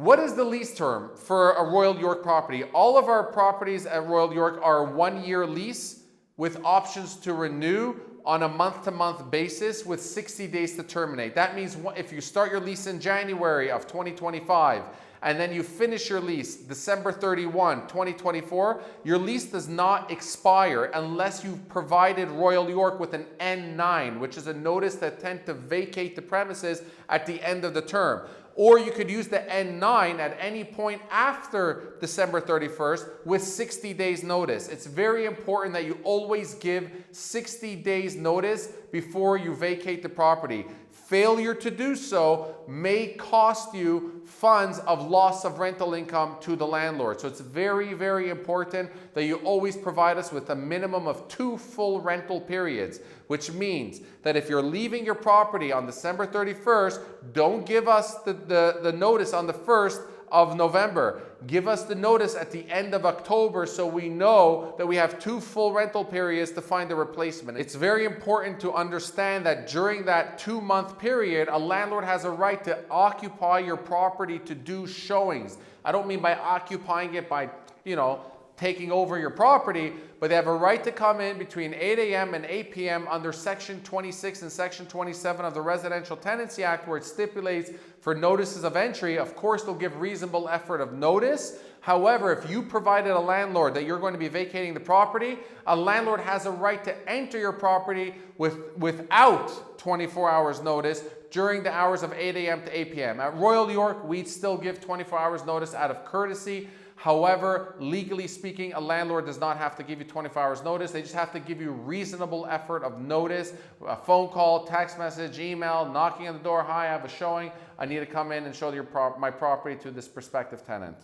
What is the lease term for a Royal York property? All of our properties at Royal York are 1-year lease with options to renew on a month-to-month basis with 60 days to terminate. That means if you start your lease in January of 2025 and then you finish your lease December 31, 2024, your lease does not expire unless you've provided Royal York with an N9, which is a notice that tend to vacate the premises at the end of the term. Or you could use the N9 at any point after December 31st with 60 days notice. It's very important that you always give 60 days notice before you vacate the property. Failure to do so may cost you funds of loss of rental income to the landlord. So it's very, very important that you always provide us with a minimum of 2 full rental periods, which means that if you're leaving your property on December 31st, don't give us the notice on the 1st of November. Give us the notice at the end of October so we know that we have 2 full rental periods to find a replacement. It's very important to understand that during that 2-month period, a landlord has a right to occupy your property to do showings. I don't mean by occupying it by, taking over your property, but they have a right to come in between 8 a.m. and 8 p.m. under Section 26 and Section 27 of the Residential Tenancy Act, where it stipulates for notices of entry. Of course, they'll give reasonable effort of notice. However, if you provided a landlord that you're going to be vacating the property, a landlord has a right to enter your property without 24 hours notice during the hours of 8 a.m. to 8 p.m. At Royal York, we'd still give 24 hours notice out of courtesy. However, legally speaking, a landlord does not have to give you 24 hours notice. They just have to give you reasonable effort of notice, a phone call, text message, email, knocking on the door. Hi, I have a showing. I need to come in and show my property to this prospective tenant.